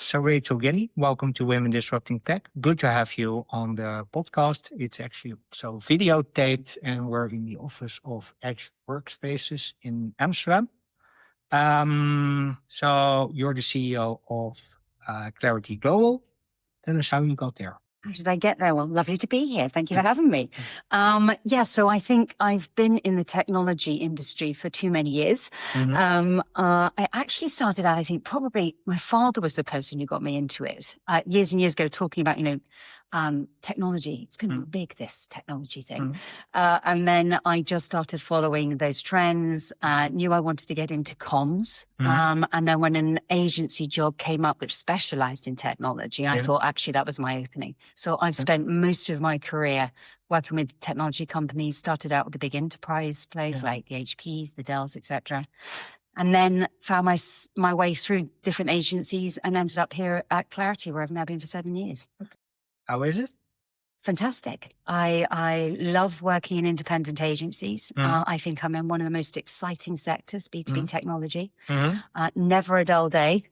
So Rachel Gilley, welcome to Women Disrupting Tech. Good to have you on the podcast. It's actually videotaped, and we're in the office of Edge Workspaces in Amsterdam. So you're the CEO of Clarity Global. Tell us how you got there. How did I get there? Well, lovely to be here. Thank you for having me. So I think I've been in the technology industry for too many years. I actually started out, I think probably my father was the person who got me into it years and years ago, talking about, technology. It's going to be big, this technology thing. And then I just started following those trends, knew I wanted to get into comms. And then when an agency job came up which specialized in technology, I thought actually that was my opening. So I've spent most of my career working with technology companies, started out with the big enterprise place like the HPs, the Dells, etc. And then found my way through different agencies and ended up here at Clarity, where I've now been for 7 years. How is it? Fantastic. I love working in independent agencies. I think I'm in one of the most exciting sectors, B2B technology. Never a dull day.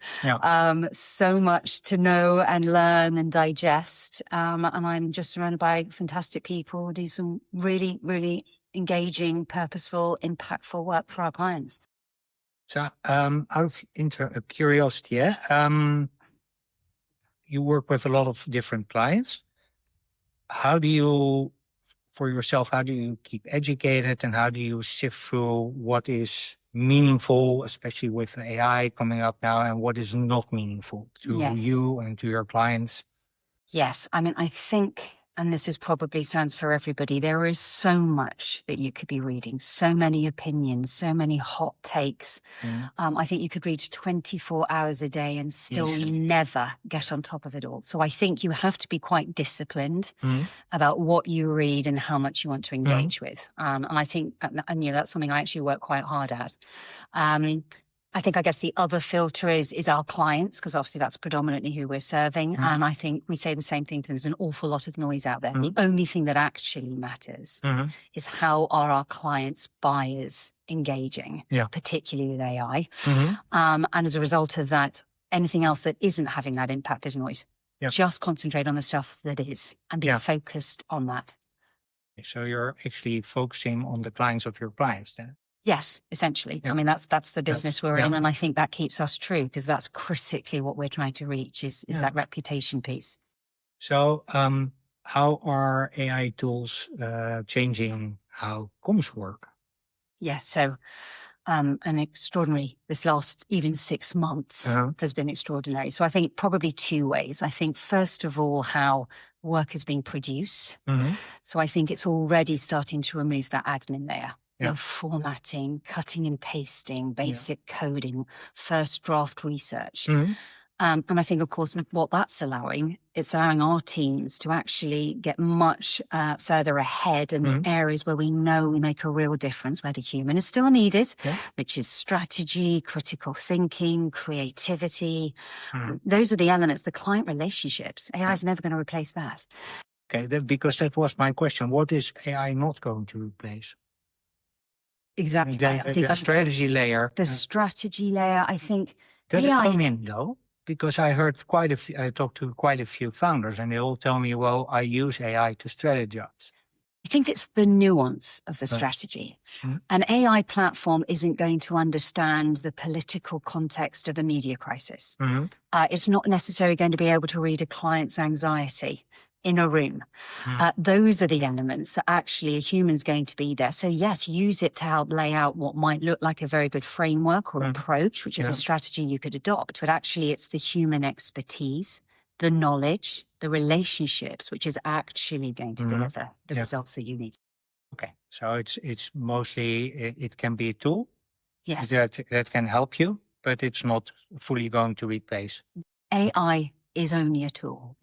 So much to know and learn and digest. And I'm just surrounded by fantastic people who do some really, really engaging, purposeful, impactful work for our clients. So out of curiosity, you work with a lot of different clients. How do you keep educated, and how do you sift through what is meaningful, especially with AI coming up now, and what is not meaningful to you and to your clients? Yes. I mean, I think, and this is probably stands for everybody, there is so much that you could be reading, so many opinions, so many hot takes. I think you could read 24 hours a day and still never get on top of it all. So I think you have to be quite disciplined about what you read and how much you want to engage with. And I think, and that's something I actually work quite hard at. I guess the other filter is our clients, because obviously that's predominantly who we're serving. And I think we say the same thing to them. There's an awful lot of noise out there. The only thing that actually matters is how are our clients' buyers engaging, particularly with AI. And as a result of that, anything else that isn't having that impact is noise. Just concentrate on the stuff that is and be focused on that. So you're actually focusing on the clients of your clients then? Yes, essentially. I mean, that's the business we're in. And I think that keeps us true, because that's critically what we're trying to reach is that reputation piece. So how are AI tools changing how comms work? Yes. So an extraordinary, this last even 6 months has been extraordinary. So I think probably 2 ways. I think, first of all, how work is being produced. So I think it's already starting to remove that admin layer. Formatting, cutting and pasting, basic coding, first draft research. And I think, of course, what that's allowing, it's allowing our teams to actually get much further ahead in the areas where we know we make a real difference, where the human is still needed, which is strategy, critical thinking, creativity. Those are the elements, the client relationships. AI is never going to replace that. Okay, because that was my question. What is AI not going to replace? Exactly. The strategy layer. The strategy layer, I think. Does it come in though? Because I talked to quite a few founders, and they all tell me, well, I use AI to strategize. I think it's the nuance of the strategy. An AI platform isn't going to understand the political context of a media crisis. It's not necessarily going to be able to read a client's anxiety in a room. Those are the elements that actually a human's going to be there. So yes, use it to help lay out what might look like a very good framework or approach, which is a strategy you could adopt. But actually it's the human expertise, the knowledge, the relationships, which is actually going to deliver the results that you need. Okay, so it's mostly, it can be a tool that can help you, but it's not fully going to replace. AI is only a tool.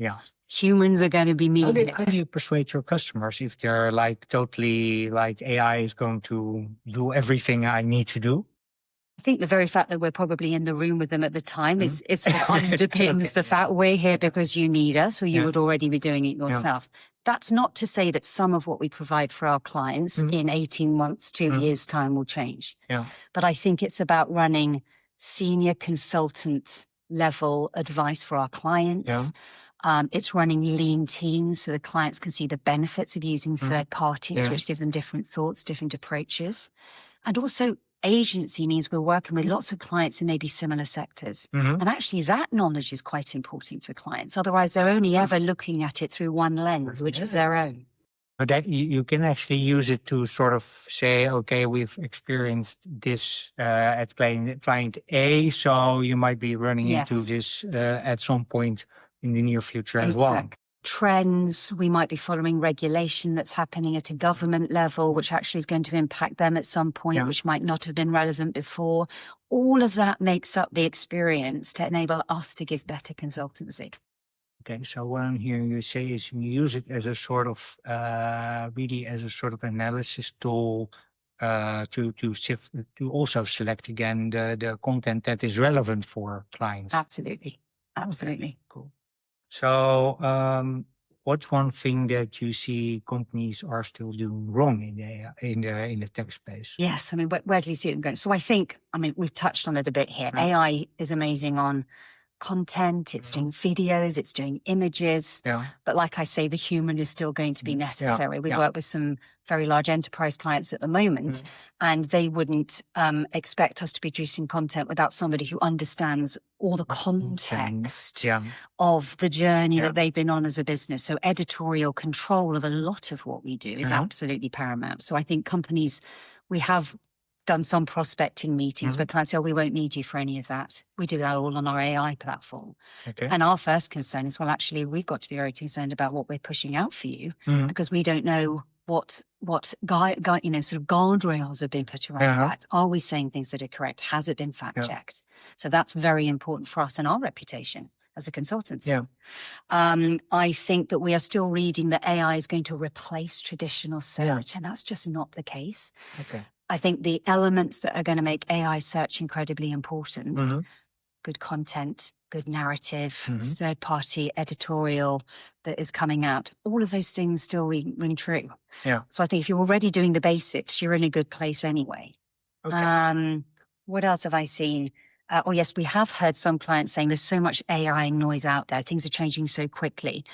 Humans are going to be needed. How do you persuade your customers if they're totally AI is going to do everything I need to do? I think the very fact that we're probably in the room with them at the time is what underpins the fact we're here because you need us, or you would already be doing it yourselves. That's not to say that some of what we provide for our clients in 18 months, 2 years' time will change. But I think it's about running senior consultant level advice for our clients. It's running lean teams so the clients can see the benefits of using third parties, which give them different thoughts, different approaches. And also agency means we're working with lots of clients in maybe similar sectors. And actually that knowledge is quite important for clients. Otherwise, they're only ever looking at it through one lens, which is their own. But that you can actually use it to sort of say, okay, we've experienced this at client A, so you might be running into this at some point in the near future as well. Trends, we might be following regulation that's happening at a government level, which actually is going to impact them at some point, which might not have been relevant before. All of that makes up the experience to enable us to give better consultancy. Okay, so what I'm hearing you say is you use it as a sort of, really as a sort of analysis tool to also select again the content that is relevant for clients. Absolutely. Absolutely. Okay, cool. So what's one thing that you see companies are still doing wrong in the tech space? Yes, I mean, where do we see them going? So I think, I mean, we've touched on it a bit here. AI is amazing on content, it's doing videos, it's doing images. But like I say, the human is still going to be necessary. We work with some very large enterprise clients at the moment, and they wouldn't expect us to be producing content without somebody who understands all the context of the journey that they've been on as a business. So editorial control of a lot of what we do is absolutely paramount. So I think companies, we have done some prospecting meetings where clients say, oh, we won't need you for any of that. We do that all on our AI platform. And our first concern is, well, actually, we've got to be very concerned about what we're pushing out for you because we don't know what sort of guardrails have been put around that. Are we saying things that are correct? Has it been fact checked? So that's very important for us and our reputation as a consultancy. I think that we are still reading that AI is going to replace traditional search, and that's just not the case. I think the elements that are going to make AI search incredibly important, good content, good narrative, third-party editorial that is coming out, all of those things still ring true. So I think if you're already doing the basics, you're in a good place anyway. What else have I seen? Oh, yes, we have heard some clients saying there's so much AI noise out there. Things are changing so quickly.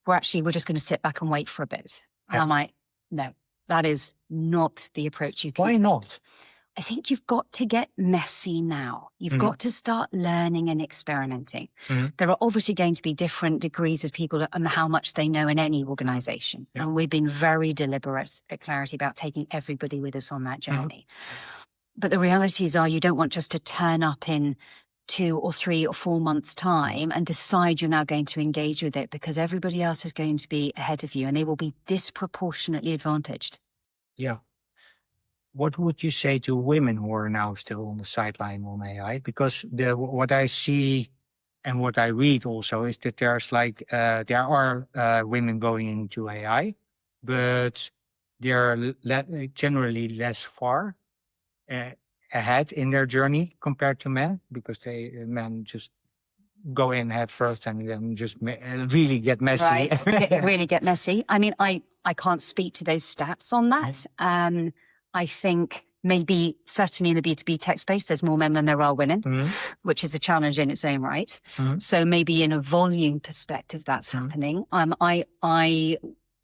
We're just going to sit back and wait for a bit. And I'm like, no. That is not the approach you can. Why not? I think you've got to get messy now. You've got to start learning and experimenting. There are obviously going to be different degrees of people and how much they know in any organization. And we've been very deliberate at Clarity about taking everybody with us on that journey. But the realities are you don't want just to turn up in 2 or 3 or 4 months' time and decide you're now going to engage with it because everybody else is going to be ahead of you and they will be disproportionately advantaged. What would you say to women who are now still on the sideline on AI? Because what I see and what I read also is that there's there are women going into AI, but they're generally less far ahead in their journey compared to men, because men just go in head first and then just really get messy. Really get messy. I mean, I can't speak to those stats on that. I think maybe certainly in the B2B tech space, there's more men than there are women, which is a challenge in its own right. So maybe in a volume perspective, that's happening. I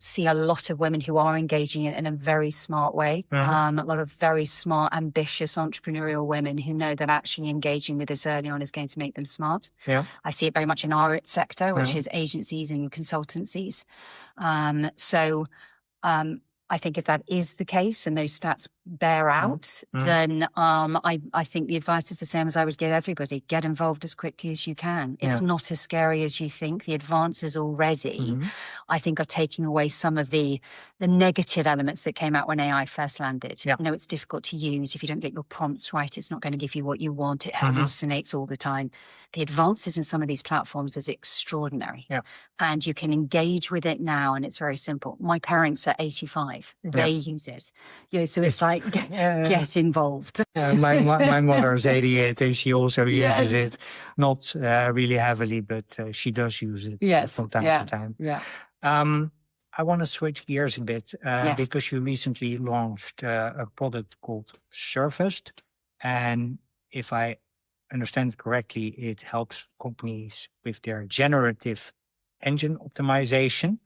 see a lot of women who are engaging in a very smart way. A lot of very smart, ambitious, entrepreneurial women who know that actually engaging with this early on is going to make them smart. I see it very much in our sector, which is agencies and consultancies. I think if that is the case and those stats bear out, then I think the advice is the same as I would give everybody. Get involved as quickly as you can. It's not as scary as you think. The advances already, I think, are taking away some of the negative elements that came out when AI first landed. You know, it's difficult to use. If you don't get your prompts right, it's not going to give you what you want. It hallucinates all the time. The advances in some of these platforms is extraordinary. And you can engage with it now, and it's very simple. My parents are 85. They use it. You know, so it's like, get involved. My mother is 88 and she also uses it. Not really heavily, but she does use it from time to time. I want to switch gears a bit because you recently launched a product called Surfaced. And if I understand it correctly, it helps companies with their generative engine optimization.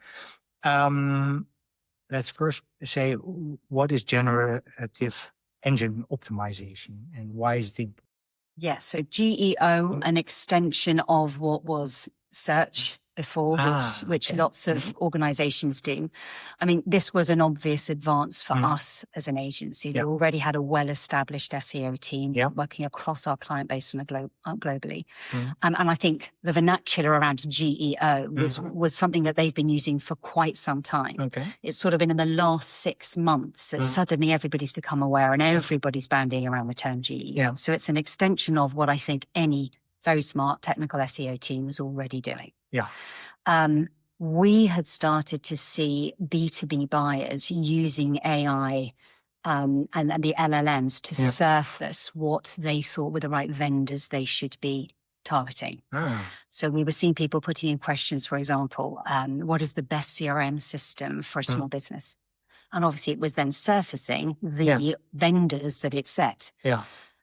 Let's first say, what is generative engine optimization and why is it? Yeah, so GEO, an extension of what was search before, which okay. lots of organizations do. I mean, this was an obvious advance for us as an agency. They already had a well-established SEO team working across our client base on a globally. And I think the vernacular around GEO was something that they've been using for quite some time. Okay. It's sort of been in the last 6 months that suddenly everybody's become aware and everybody's banding around the term GEO. So it's an extension of what I think any very smart technical SEO team was already doing. Yeah. We had started to see B2B buyers using AI and the LLMs to surface what they thought were the right vendors they should be targeting. So we were seeing people putting in questions, for example, what is the best CRM system for a small business? And obviously it was then surfacing the vendors that it set.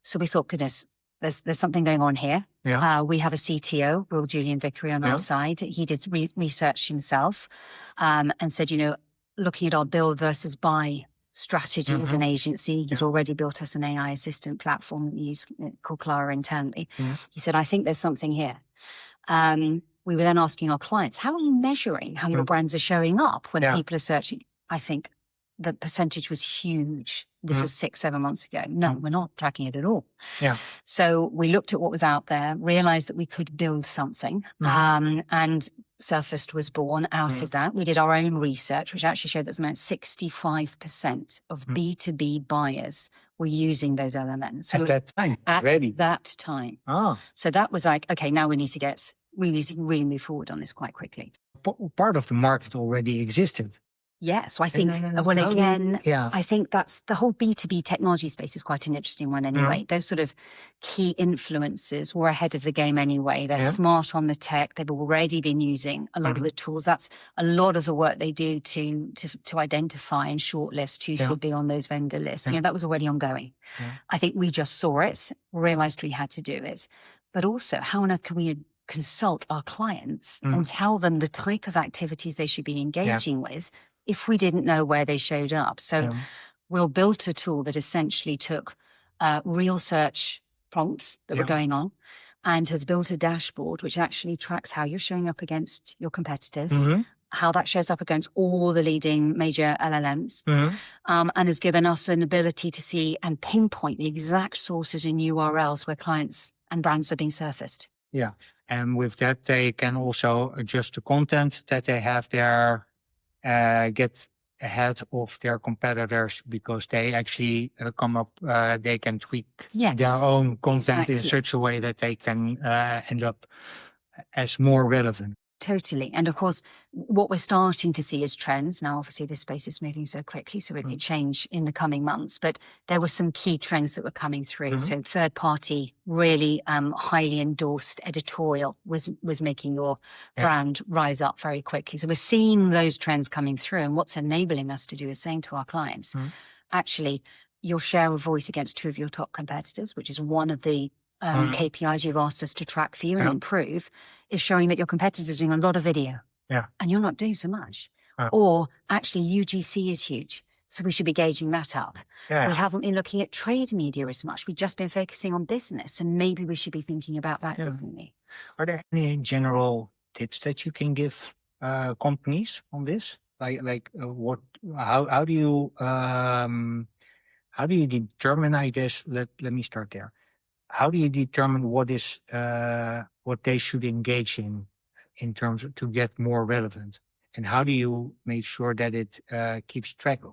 So we thought, goodness, there's something going on here. We have a CTO, Will Julian Vickery, on our side. He did research himself and said, looking at our build versus buy strategy as an agency, he's already built us an AI assistant platform that we use called Clara internally. He said, I think there's something here. We were then asking our clients, how are you measuring how your brands are showing up when people are searching? I think the percentage was huge. This was 6-7 months ago. No, we're not tracking it at all. So we looked at what was out there, realized that we could build something, and Surfaced was born out of that. We did our own research, which actually showed that about 65% of B2B buyers were using those LLMs. So at that time, that time. So that was like, okay, now we need to really move forward on this quite quickly. Part of the market already existed. Yeah, so I think, I think that's the whole B2B technology space is quite an interesting one anyway. Those sort of key influencers were ahead of the game anyway. They're smart on the tech. They've already been using a lot of the tools. That's a lot of the work they do to identify and shortlist who should be on those vendor lists. That was already ongoing. I think we just saw it, realized we had to do it. But also, how on earth can we consult our clients and tell them the type of activities they should be engaging with if we didn't know where they showed up? So Will built a tool that essentially took real search prompts that were going on and has built a dashboard which actually tracks how you're showing up against your competitors, how that shows up against all the leading major LLMs, and has given us an ability to see and pinpoint the exact sources and URLs where clients and brands are being surfaced. Yeah, and with that, they can also adjust the content that they have there, get ahead of their competitors because they actually come up, they can tweak their own content in such a way that they can end up as more relevant. Totally. And of course, what we're starting to see is trends. Now, obviously, this space is moving so quickly, so it may change in the coming months. But there were some key trends that were coming through. So third party, really highly endorsed editorial was making your brand rise up very quickly. So we're seeing those trends coming through. And what's enabling us to do is saying to our clients, actually, your share of voice against two of your top competitors, which is one of the KPIs you've asked us to track for you and improve, is showing that your competitors are doing a lot of video and you're not doing so much. Or actually UGC is huge, so we should be gauging that up. We haven't been looking at trade media as much. We've just been focusing on business, and maybe we should be thinking about that differently. Are there any general tips that you can give companies on this? How do you determine, I guess, let me start there. How do you determine what they should engage in terms of to get more relevant? And how do you make sure that it keeps track of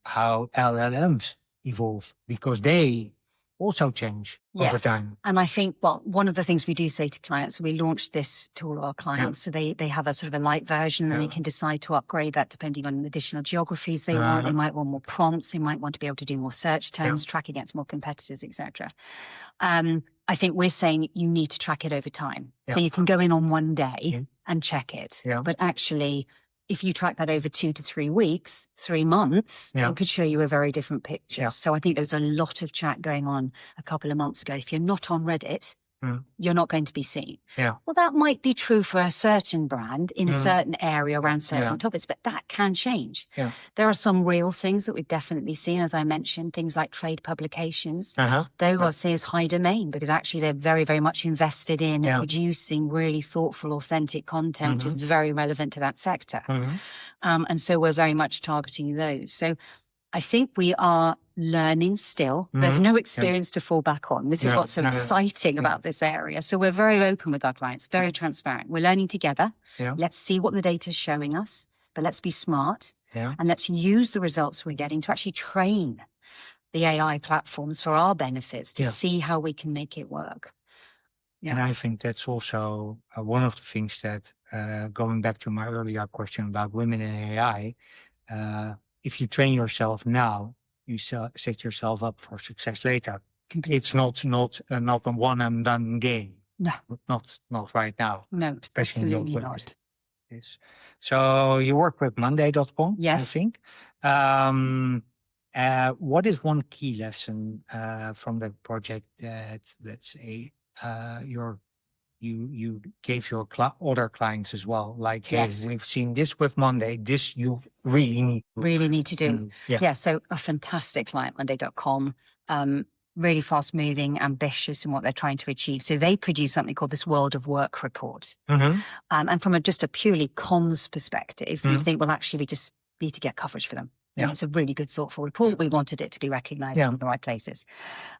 how LLMs evolve? Because they also change over time. And I think, one of the things we do say to clients, we launched this to all our clients, so they have a sort of a light version, and they can decide to upgrade that depending on additional geographies they want. They might want more prompts. They might want to be able to do more search terms, track against more competitors, etc. I think we're saying you need to track it over time. So you can go in on one day and check it. But actually, if you track that over 2 to 3 weeks, 3 months, it could show you a very different picture. So I think there's a lot of chat going on a couple of months ago. If you're not on Reddit, you're not going to be seen. Yeah. Well, that might be true for a certain brand in a certain area around certain topics, but that can change. Yeah. There are some real things that we've definitely seen, as I mentioned, things like trade publications. They will see as high domain because actually they're very, very much invested in producing really thoughtful, authentic content, which is very relevant to that sector. And so we're very much targeting those. So I think we are learning still. There's no experience to fall back on. This is what's so exciting about this area. So we're very open with our clients, very transparent. We're learning together. Let's see what the data is showing us, but let's be smart and let's use the results we're getting to actually train the AI platforms for our benefits to see how we can make it work. And I think that's also one of the things that, going back to my earlier question about women in AI, if you train yourself now, you set yourself up for success later. Completely. It's not a one and done game. No, not right now. No, especially absolutely with not. this. So you work with Monday.com, Yes. I think. What is one key lesson from the project that, let's say, you gave your other clients as well? Like, hey, we've seen this with Monday. This you really need to do. So a fantastic client, Monday.com, really fast moving, ambitious in what they're trying to achieve. So they produce something called this World of Work report. And from just a purely comms perspective, you'd think, well, actually we just need to get coverage for them. And it's a really good, thoughtful report. We wanted it to be recognized in the right places.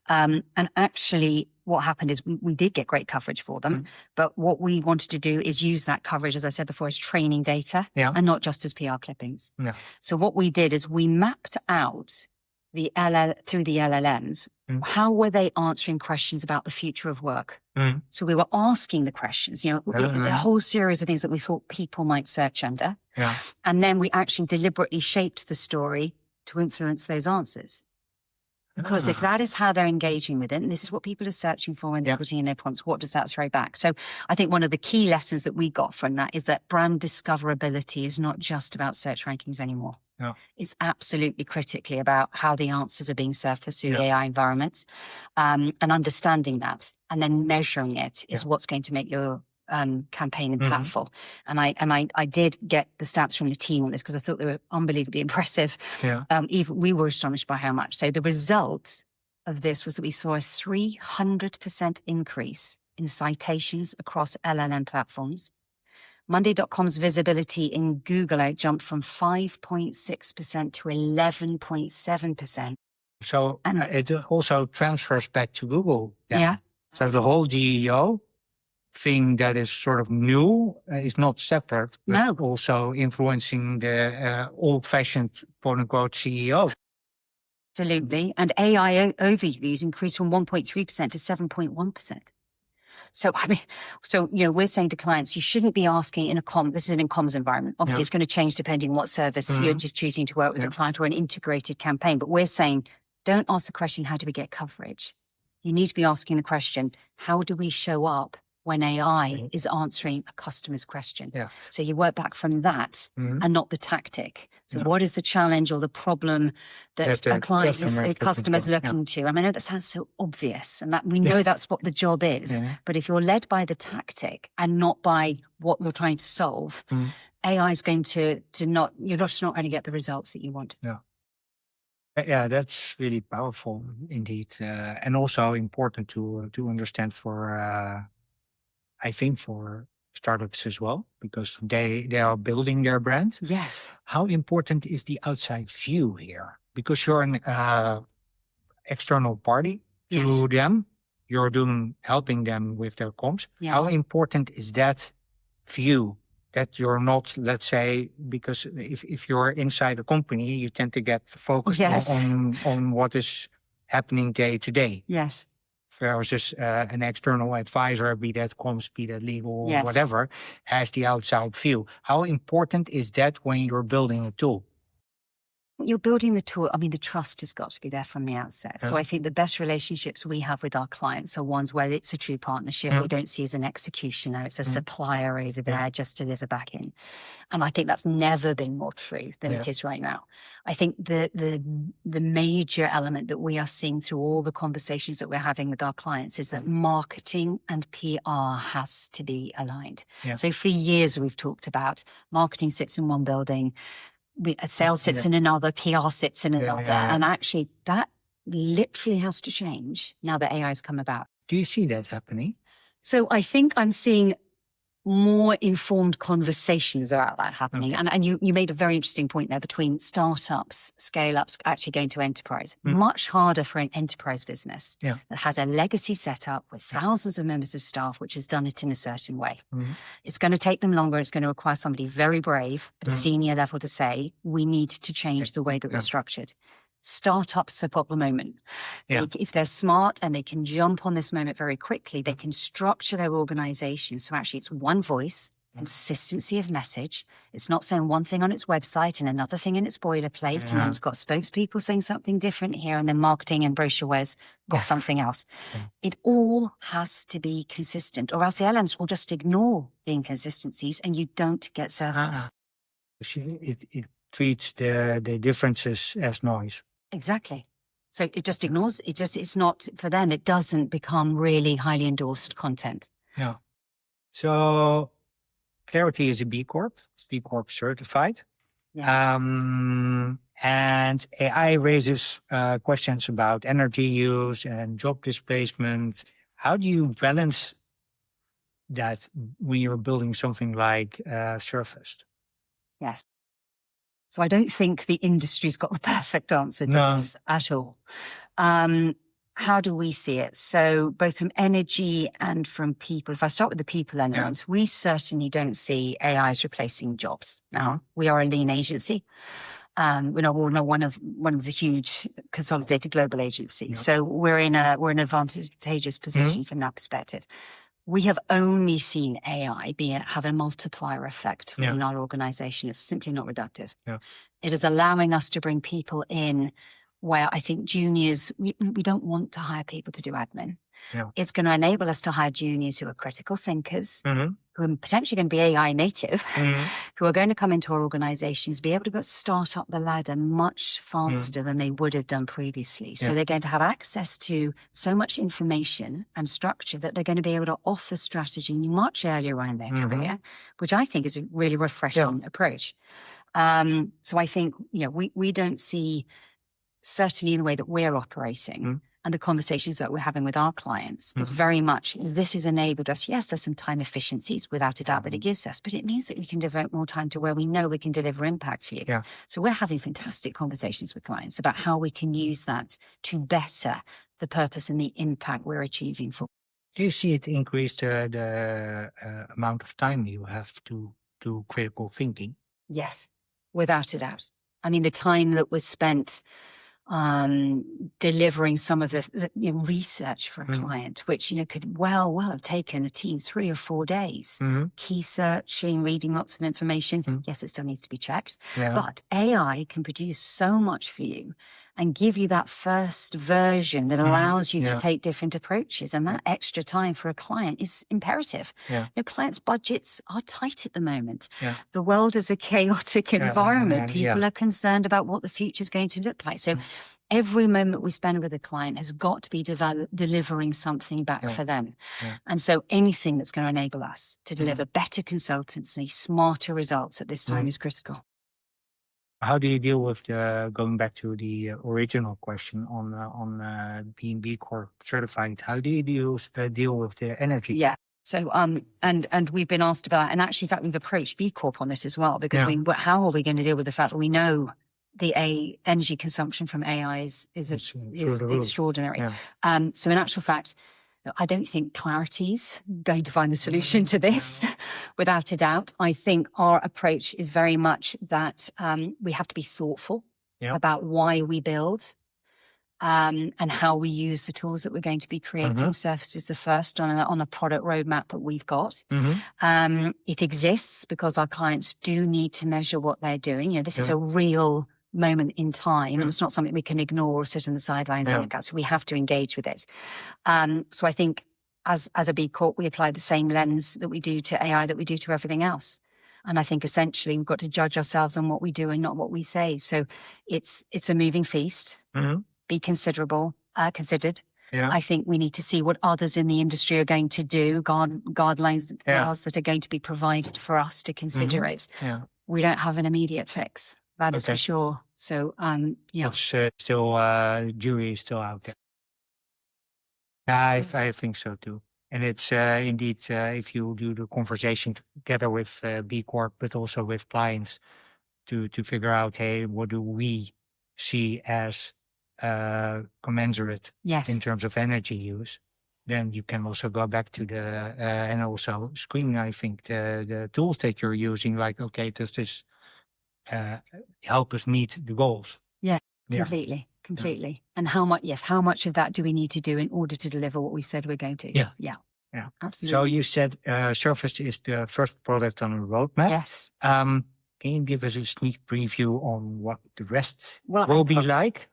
And actually, what happened is we did get great coverage for them. But what we wanted to do is use that coverage, as I said before, as training data and not just as PR clippings. So what we did is we mapped out through the LLMs, how were they answering questions about the future of work? So we were asking the questions, a whole series of things that we thought people might search under. And then we actually deliberately shaped the story to influence those answers. Because if that is how they're engaging with it, and this is what people are searching for when they're putting in their prompts, what does that throw back? So I think one of the key lessons that we got from that is that brand discoverability is not just about search rankings anymore. It's absolutely critically about how the answers are being surfaced through AI environments, and understanding that and then measuring it is what's going to make your campaign impactful. And I did get the stats from the team on this because I thought they were unbelievably impressive. Even we were astonished by how much. So the result of this was that we saw a 300% increase in citations across LLM platforms. Monday.com's visibility in Google jumped from 5.6% to 11.7%. So it also transfers back to Google. So the whole GEO thing that is sort of new is not separate, but also influencing the old-fashioned quote-unquote CEO. Absolutely. And AI overviews increased from 1.3% to 7.1%. So, we're saying to clients, you shouldn't be asking this is an comms environment. Obviously, it's going to change depending on what service you're just choosing to work with a client or an integrated campaign. But we're saying, don't ask the question, how do we get coverage? You need to be asking the question, how do we show up when AI is answering a customer's question? So you work back from that and not the tactic. So what is the challenge or the problem that a client, a customer's looking to? I mean, I know that sounds so obvious and that we know that's what the job is. But if you're led by the tactic and not by what you're trying to solve, AI is going to not, you're just not going to get the results that you want. Yeah, that's really powerful indeed. And also important to understand for, I think for startups as well, because they are building their brand. Yes. How important is the outside view here? Because you're an external party to them, you're helping them with their comms. How important is that view? That you're not, let's say, because if you're inside a company, you tend to get focused on what is happening day to day. Versus an external advisor, be that comms, be that legal, whatever, has the outside view. How important is that when you're building a tool? you're building the tool. I mean, the trust has got to be there from the outset. So Yeah. I think the best relationships we have with our clients are ones where it's a true partnership. We don't see as an executioner. It's a supplier over there, just to deliver back in. And I think that's never been more true than it is right now. I think the major element that we are seeing through all the conversations that we're having with our clients is that marketing and PR has to be aligned. Yeah. So for years we've talked about marketing sits in one building, sales sits in another, PR sits in another. And actually that literally has to change now that AI has come about. Do you see that happening? So I think I'm seeing more informed conversations about that happening. Okay. And you made a very interesting point there between startups, scale-ups, actually going to enterprise. Much harder for an enterprise business that has a legacy setup with thousands of members of staff, which has done it in a certain way. It's going to take them longer. It's going to require somebody very brave at a senior level to say, we need to change the way that we're structured. Startups have got the moment. If they're smart and they can jump on this moment very quickly, they can structure their organization. So actually it's one voice, consistency of message. It's not saying one thing on its website and another thing in its boilerplate. And then it's got spokespeople saying something different here. And then marketing and brochureware's got something else. It all has to be consistent, or else the LLMs will just ignore the inconsistencies and you don't get service. It treats the differences as noise. Exactly. So it just ignores, it's not, for them, it doesn't become really highly endorsed content. Yeah. So Clarity is a B Corp, B Corp certified. Yeah. And AI raises questions about energy use and job displacement. How do you balance that when you're building something like Surfaced? Yes. So I don't think the industry's got the perfect answer to this at all. How do we see it? So both from energy and from people, if I start with the people element, we certainly don't see AI as replacing jobs. Now, we are a lean agency. We're not one of the huge consolidated global agencies. So we're in an advantageous position from that perspective. We have only seen AI have a multiplier effect within our organization. It's simply not reductive. It is allowing us to bring people in where I think juniors, we don't want to hire people to do admin. It's going to enable us to hire juniors who are critical thinkers, who are potentially going to be AI native, who are going to come into our organizations, be able to start up the ladder much faster than they would have done previously. So they're going to have access to so much information and structure that they're going to be able to offer strategy much earlier on in their career, which I think is a really refreshing approach. So I think, we don't see, certainly in the way that we're operating, and the conversations that we're having with our clients, it's very much, this has enabled us. Yes, there's some time efficiencies without a doubt that it gives us, but it means that we can devote more time to where we know we can deliver impact for you. So we're having fantastic conversations with clients about how we can use that to better the purpose and the impact we're achieving for. Do you see it increase the amount of time you have to do critical thinking? Yes, without a doubt. I mean, the time that was spent delivering some of the research for a client, which could well have taken a team 3 or 4 days. Key searching, reading lots of information. Yes, it still needs to be checked, but AI can produce so much for you and give you that first version that allows you to take different approaches. And that extra time for a client is imperative. Clients' budgets are tight at the moment. The world is a chaotic environment. People are concerned about what the future is going to look like. So every moment we spend with a client has got to be delivering something back for them. And so anything that's going to enable us to deliver better consultancy, smarter results at this time is critical. How do you deal with going back to the original question on being B Corp certified? How do you deal with the energy? Yeah. So and we've been asked about that, and actually, in fact, we've approached B Corp on this as well, because how are we going to deal with the fact that we know the energy consumption from AI is extraordinary. So in actual fact, I don't think Clarity's going to find the solution to this, without a doubt. I think our approach is very much that we have to be thoughtful about why we build and how we use the tools that we're going to be creating. Surface is the first on a product roadmap that we've got. It exists because our clients do need to measure what they're doing. This is a real moment in time. And it's not something we can ignore or sit on the sidelines and look at. So we have to engage with it. So I think as a B Corp, we apply the same lens that we do to AI that we do to everything else. And I think essentially we've got to judge ourselves on what we do and not what we say. So it's a moving feast. Be considered. I think we need to see what others in the industry are going to do, guidelines that are going to be provided for us to consider it. We don't have an immediate fix. That is for sure. So, It's still, jury is still out there. Yeah, I think so too. And it's indeed, if you do the conversation together with B Corp, but also with clients to figure out, hey, what do we see as commensurate in terms of energy use, then you can also go back to the, and also screen, I think, the tools that you're using, like, okay, does this help us meet the goals? Yeah, completely. And how much of that do we need to do in order to deliver what we said we're going to? Yeah. Absolutely. So you said Surface is the first product on the roadmap. Yes. Can you give us a sneak preview on what the rest will be like?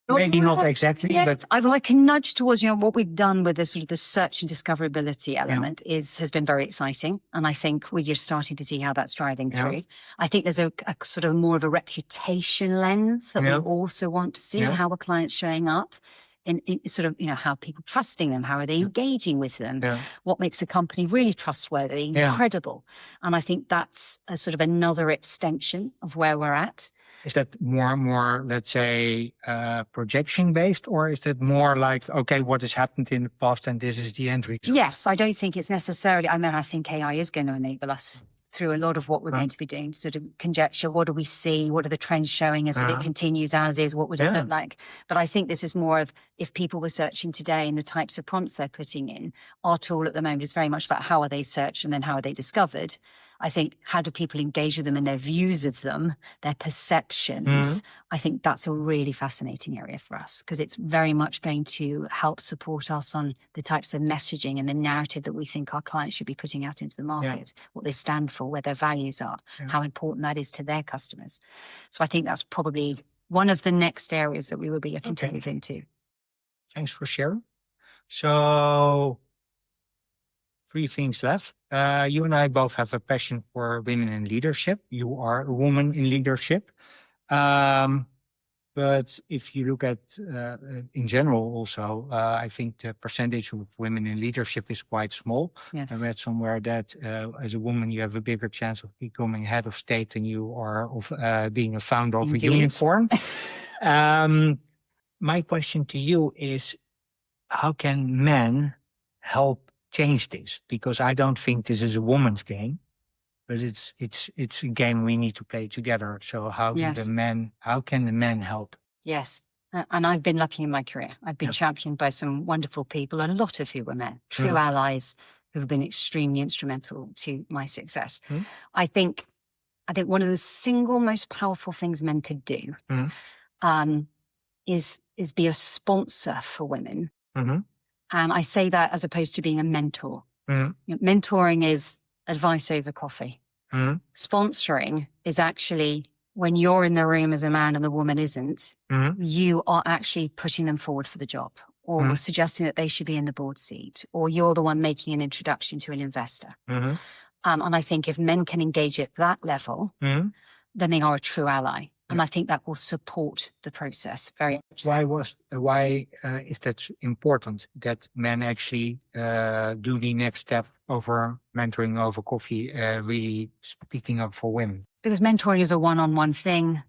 Maybe not exactly, but I can nudge towards, what we've done with this sort of the search and discoverability element has been very exciting. And I think we're just starting to see how that's driving through. I think there's a sort of more of a reputation lens that we also want to see. How are clients showing up? In sort of, how people trusting them, how are they engaging with them? What makes a company really trustworthy, incredible? And I think that's a sort of another extension of where we're at. Is that more, let's say, projection based, or is that more like, okay, what has happened in the past and this is the end result? Yes, I don't think it's necessarily, I think AI is going to enable us through a lot of what we're going to be doing, sort of conjecture. What do we see? What are the trends showing us? If it continues as is, what would it look like? But I think this is more of, if people were searching today and the types of prompts they're putting in, our tool at the moment is very much about how are they searched and then how are they discovered. I think, how do people engage with them and their views of them, their perceptions? I think that's a really fascinating area for us, because it's very much going to help support us on the types of messaging and the narrative that we think our clients should be putting out into the market, what they stand for, where their values are, how important that is to their customers. So I think that's probably one of the next areas that we will be looking to move into. Thanks for sharing. So 3 things left. You and I both have a passion for women in leadership. You are a woman in leadership. But if you look at, in general also, I think the percentage of women in leadership is quite small. I read somewhere that as a woman, you have a bigger chance of becoming head of state than you are of being a founder of a unicorn. My question to you is, how can men help change this? Because I don't think this is a woman's game, but it's a game we need to play together. So how can the men help? Yes. And I've been lucky in my career. I've been championed by some wonderful people, and a lot of who were men, true allies who have been extremely instrumental to my success. I think one of the single most powerful things men could do is be a sponsor for women. And I say that as opposed to being a mentor. Mentoring is advice over coffee. Sponsoring is actually, when you're in the room as a man and the woman isn't, you are actually putting them forward for the job, or suggesting that they should be in the board seat, or you're the one making an introduction to an investor. And I think if men can engage at that level, then they are a true ally. And I think that will support the process very much. Why is that important, that men actually do the next step over mentoring over coffee, really speaking up for women? Because mentoring is a one-on-one thing.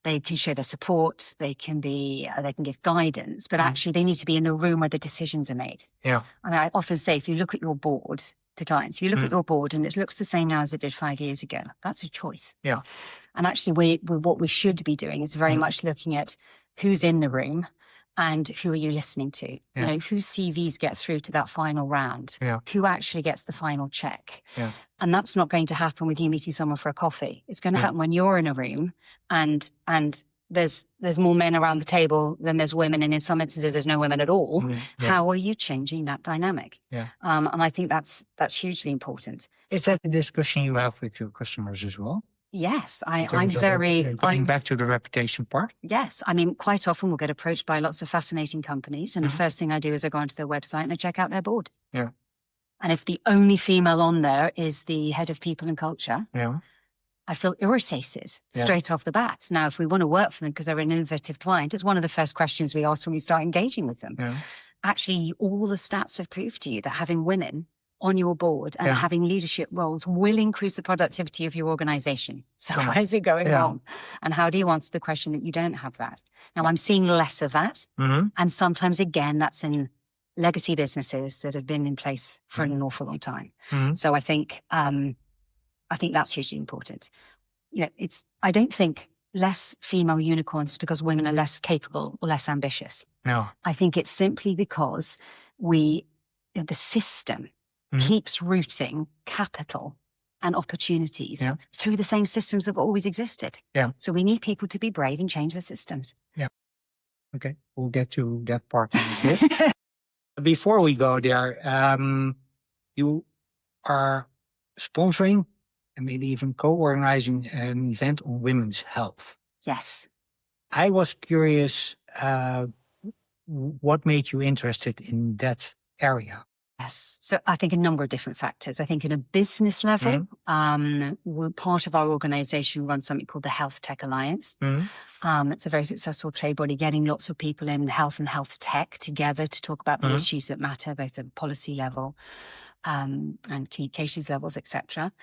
They can show their support, they can give guidance, but actually they need to be in the room where the decisions are made. I often say, if you look at your board to clients, you look at your board and it looks the same now as it did 5 years ago. That's a choice. And actually what we should be doing is very much looking at who's in the room and who are you listening to? Whose CVs get through to that final round? Who actually gets the final check? And that's not going to happen with you meeting someone for a coffee. It's going to happen when you're in a room and there's more men around the table than there's women, and in some instances there's no women at all. How are you changing that dynamic? And I think that's hugely important. Is that the discussion you have with your customers as well? Yes, in I'm terms of very, going back to the reputation part? yes. I mean, quite often we'll get approached by lots of fascinating companies, and the first thing I do is I go onto their website and I check out their board. Yeah. And if the only female on there is the head of people and culture, Yeah. I feel irritated straight off the bat. Now, if we want to work for them because they're an innovative client, it's one of the first questions we ask when we start engaging with them. Yeah. Actually, all the stats have proved to you that having women on your board and having leadership roles will increase the productivity of your organization. So where's it going wrong? And how do you answer the question that you don't have that? Now, I'm seeing less of that. And sometimes, again, that's in legacy businesses that have been in place for an awful long time. So I think that's hugely important. You know, I don't think less female unicorns because women are less capable or less ambitious. No. I think it's simply because the system keeps routing capital and opportunities through the same systems that have always existed. Yeah. So we need people to be brave and change their systems. Yeah. Okay. We'll get to that part in a bit. Before we go there, you are sponsoring and maybe even co-organizing an event on women's health. Yes. I was curious, what made you interested in that area? Yes. So I think a number of different factors. I think in a business level, part of our organization runs something called the FemTech Alliance. It's a very successful trade body, getting lots of people in health and health tech together to talk about the issues that matter, both at policy level and communications levels, etc.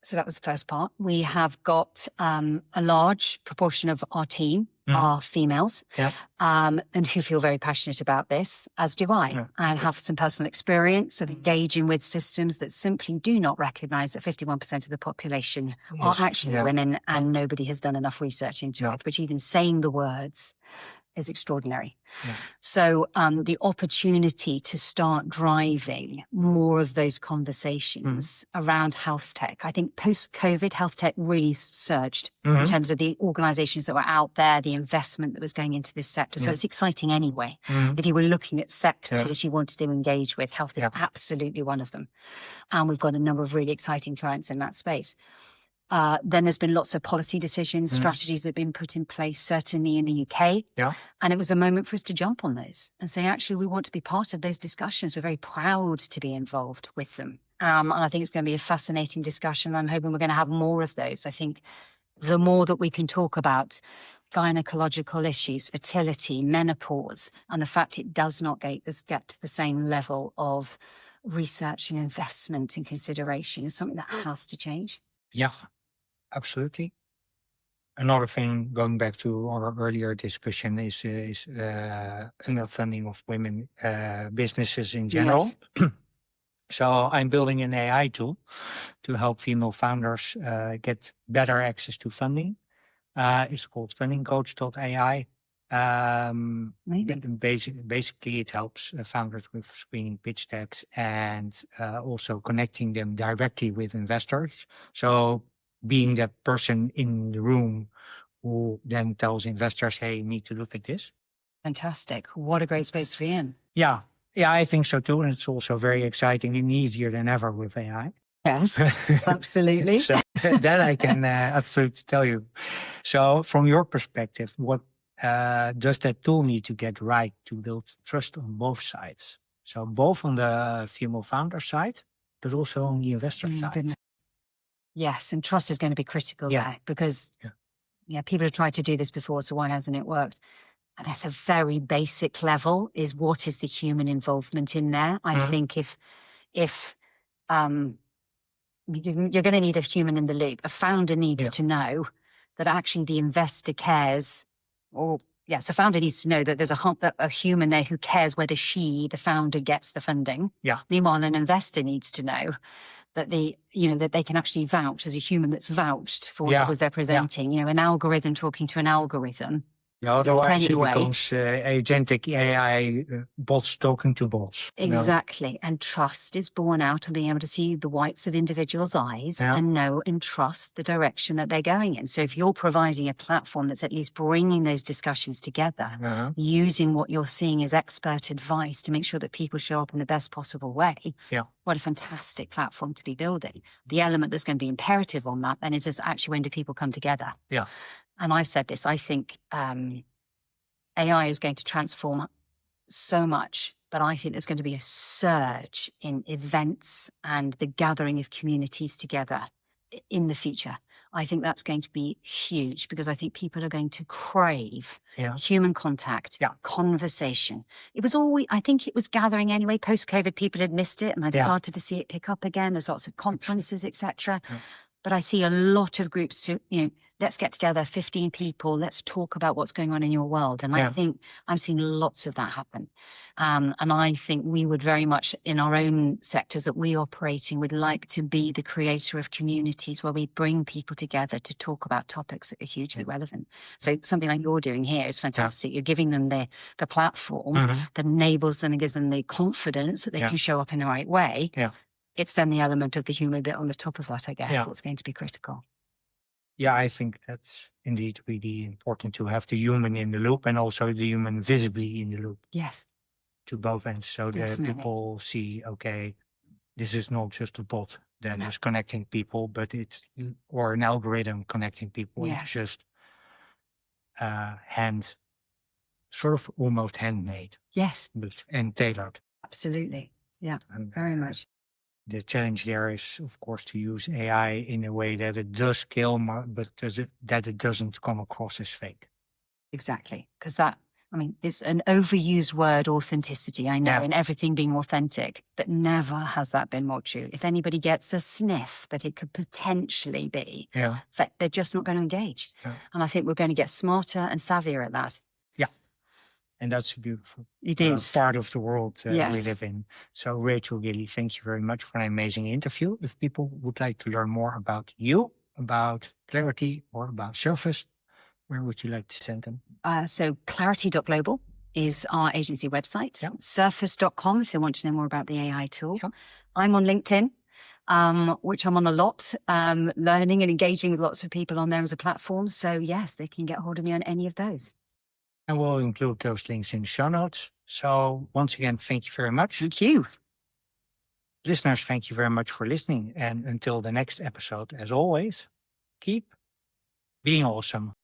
So that was the first part. We have got a large proportion of our team are females and who feel very passionate about this, as do I, and have some personal experience of engaging with systems that simply do not recognize that 51% of the population are actually women, and nobody has done enough research into it. But even saying the words is extraordinary. So the opportunity to start driving more of those conversations around health tech. I think post-COVID, health tech really surged in terms of the organizations that were out there, the investment that was going into this sector. So it's exciting anyway. If you were looking at sectors you wanted to engage with, health is absolutely one of them. And we've got a number of really exciting clients in that space. Then there's been lots of policy decisions, strategies that have been put in place, certainly in the UK. And it was a moment for us to jump on those and say, actually, we want to be part of those discussions. We're very proud to be involved with them. And I think it's going to be a fascinating discussion. I'm hoping we're going to have more of those. I think the more that we can talk about gynecological issues, fertility, menopause, and the fact it does not get to the same level of research and investment and consideration is something that has to change. Yeah. Absolutely. Another thing, going back to our earlier discussion, is underfunding of women businesses in general. So I'm building an AI tool to help female founders get better access to funding. It's called fundingcoach.ai. Basically, it helps founders with screening pitch decks and also connecting them directly with investors. So being that person in the room who then tells investors, hey, you need to look at this. Fantastic. What a great space to be in. Yeah, I think so too. And it's also very exciting and easier than ever with AI. Yes, absolutely. So that I can absolutely tell you. So from your perspective, what does that tool need to get right to build trust on both sides? So both on the female founder side, but also on the investor side. Yes, and trust is going to be critical there because people have tried to do this before, so why hasn't it worked? And at a very basic level is what is the human involvement in there? I think if you're going to need a human in the loop, a founder needs to know that actually the investor cares, so founder needs to know that there's a human there who cares whether the founder gets the funding. Meanwhile, an investor needs to know that that they can actually vouch as a human that's vouched for what it is they're presenting. An algorithm talking to an algorithm Otherwise, it anyway. becomes agentic AI bots talking to bots. Exactly. And trust is born out of being able to see the whites of individuals' eyes and know and trust the direction that they're going in. So if you're providing a platform that's at least bringing those discussions together, using what you're seeing as expert advice to make sure that people show up in the best possible way, what a fantastic platform to be building. The element that's going to be imperative on that then is actually when do people come together? And I've said this, I think AI is going to transform so much, but I think there's going to be a surge in events and the gathering of communities together in the future. I think that's going to be huge because I think people are going to crave human contact, conversation. It was always, I think it was gathering anyway. Post-COVID, people had missed it, and I've started to see it pick up again. There's lots of conferences, etc. But I see a lot of groups, let's get together, 15 people, let's talk about what's going on in your world. And I think I'm seeing lots of that happen. And I think we would very much, in our own sectors that we operate in, would like to be the creator of communities where we bring people together to talk about topics that are hugely relevant. So something like you're doing here is fantastic. You're giving them the platform that enables them and gives them the confidence that they can show up in the right way. It's then the element of the human bit on the top of that, I guess, that's going to be critical. Yeah, I think that's indeed really important to have the human in the loop and also the human visibly in the loop. Yes. To both ends, so that people see, okay, this is not just a bot that is connecting people, but or an algorithm connecting people. It's just sort of almost handmade. Yes. And tailored. Absolutely. Yeah, very much. The challenge there is, of course, to use AI in a way that it does scale, but that it doesn't come across as fake. Exactly. Because it's an overused word, authenticity, I know, and everything being authentic, but never has that been more true. If anybody gets a sniff that it could potentially be, they're just not going to engage. And I think we're going to get smarter and savvier at that. And that's a beautiful part of the world we live in. So Rachel Gilley, thank you very much for an amazing interview. If people would like to learn more about you, about Clarity, or about Surface, where would you like to send them? So clarity.global is our agency website. Surface.com if they want to know more about the AI tool. I'm on LinkedIn, which I'm on a lot, learning and engaging with lots of people on there as a platform. So yes, they can get hold of me on any of those. And we'll include those links in the show notes. So once again, thank you very much. Thank you. Listeners, thank you very much for listening. And until the next episode, as always, keep being awesome.